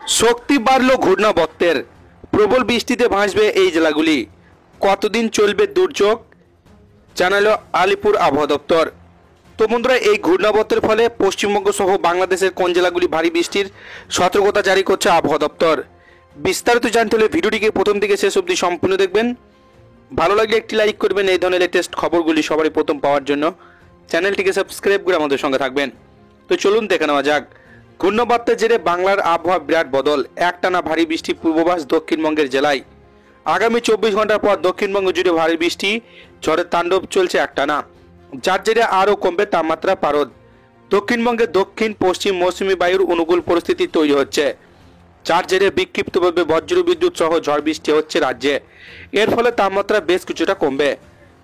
শক্তি বাড়ল ঘূর্ণাবর্তের, প্রবল বৃষ্টিতে ভাসবে এই জেলাগুলি। কতদিন চলবে দুর্যোগ, জানালো আলিপুর আবহাওয়া দপ্তর। তো বন্ধুরা, এই ঘূর্ণাবর্তের ফলে পশ্চিমবঙ্গ সহ বাংলাদেশের কোন জেলাগুলি ভারী বৃষ্টির সতর্কতা জারি করছে আবহাওয়া দপ্তর, বিস্তারিত জানতে হলে ভিডিওটিকে প্রথম থেকে শেষ অবধি সম্পূর্ণ দেখবেন। ভালো লাগলে একটি লাইক করবেন। এই ধরনের লেটেস্ট খবরগুলি সবারই প্রথম পাওয়ার জন্য চ্যানেলটিকে সাবস্ক্রাইব করে আমাদের সঙ্গে থাকবেন। তো চলুন দেখে নেওয়া যাক। ঘূর্ণাবর্তের জেরে বাংলার আবহাওয়া বিরাট বদল, একটানা ভারী বৃষ্টি পূর্বাভাস দক্ষিণবঙ্গের জেলায়। আগামী 24 ঘন্টার পর দক্ষিণবঙ্গ জুড়ে ভারী বৃষ্টি ঝড়ের তাণ্ডব চলছে একটানা, যার জেরে আরও কমবে তাপমাত্রা পারদ। দক্ষিণবঙ্গের দক্ষিণ পশ্চিম মৌসুমী বায়ুর অনুকূল পরিস্থিতি তৈরি হচ্ছে, যার জেরে বিক্ষিপ্তভাবে বজ্র বিদ্যুৎ সহ ঝড় বৃষ্টি হচ্ছে রাজ্যে। এর ফলে তাপমাত্রা বেশ কিছুটা কমবে।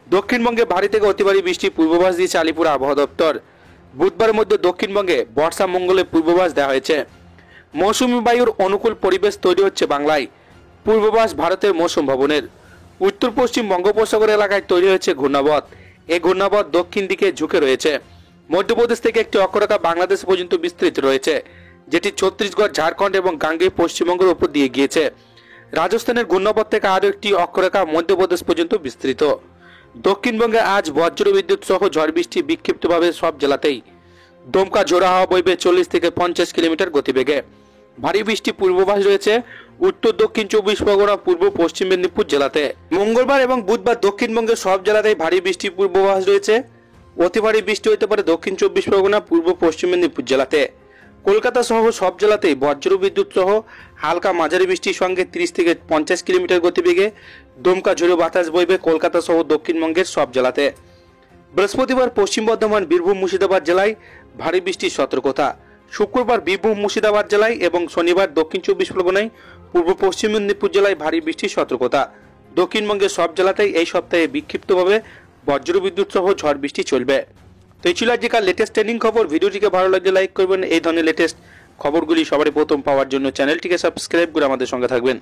দক্ষিণবঙ্গে ভারী থেকে অতি ভারী বৃষ্টির পূর্বাভাস দিয়েছে আলিপুর আবহাওয়া দপ্তর। বুধবারের মধ্যে দক্ষিণবঙ্গে বর্ষা মঙ্গলের পূর্বাভাস দেওয়া হয়েছে। মৌসুমী বায়ুর অনুকূল পরিবেশ তৈরি হচ্ছে বাংলায়। পূর্বাভাস ভারতের মৌসুম ভবনের। উত্তর পশ্চিম বঙ্গোপসাগর এলাকায় তৈরি হয়েছে ঘূর্ণাবর্ত। এই ঘূর্ণাবর্ত দক্ষিণ দিকে ঝুঁকে রয়েছে। মধ্যপ্রদেশ থেকে একটি অক্ষরেখা বাংলাদেশ পর্যন্ত বিস্তৃত রয়েছে, যেটি ছত্তিশগড়, ঝাড়খণ্ড এবং গাঙ্গেয় পশ্চিমবঙ্গের উপর দিয়ে গিয়েছে। রাজস্থানের ঘূর্ণাবর্ত থেকে আরও একটি অক্ষরেখা মধ্যপ্রদেশ পর্যন্ত বিস্তৃত। দক্ষিণবঙ্গে আজ বজ্র বিদ্যুৎ সহ ঝড় বৃষ্টি বিক্ষিপ্তভাবে সব জেলাতেই। দমকা ঝোড়ো হাওয়া বইবে 40 থেকে 50 কিলোমিটার গতিবেগে। ভারী বৃষ্টি পূর্বাভাস রয়েছে উত্তর দক্ষিণ 24 পরগনা, পূর্ব পশ্চিম মেদিনীপুর জেলাতে। মঙ্গলবার এবং বুধবার দক্ষিণবঙ্গের সব জেলাতেই ভারী বৃষ্টি পূর্বাভাস রয়েছে। অতি ভারী বৃষ্টি হতে পারে দক্ষিণ 24 পরগনা, পূর্ব পশ্চিম মেদিনীপুর জেলাতে। কলকাতা সহ সব জেলাতেই বজ্র বিদ্যুৎ সহ হালকা মাঝারি বৃষ্টির সঙ্গে 30 থেকে 50 কিলোমিটার গতিবেগে দমকা ঝোড়ো বাতাস বইবে কলকাতা সহ দক্ষিণবঙ্গের সব জেলাতে। বৃহস্পতিবার পশ্চিম বর্ধমান, বীরভূম, মুর্শিদাবাদ জেলায় ভারী বৃষ্টির সতর্কতা। শুক্রবার বীরভূম, মুর্শিদাবাদ জেলায় এবং শনিবার দক্ষিণ 24 পরগনায়, পূর্ব পশ্চিম মেদিনীপুর জেলায় ভারী বৃষ্টির সতর্কতা। দক্ষিণবঙ্গের সব জেলাতেই এই সপ্তাহে বিক্ষিপ্তভাবে বজ্র বিদ্যুৎ সহ ঝড় বৃষ্টি চলবে। তো এই ছিল আজকের লেটেস্ট ট্রেন্ডিং খবর। ভিডিওটিকে ভালো লাগলে লাইক করবেন। এই ধরনের লেটেস্ট খবরগুলি সবারই প্রথম পাওয়ার জন্য চ্যানেলটিকে সাবস্ক্রাইব করে আমাদের সঙ্গে থাকবেন।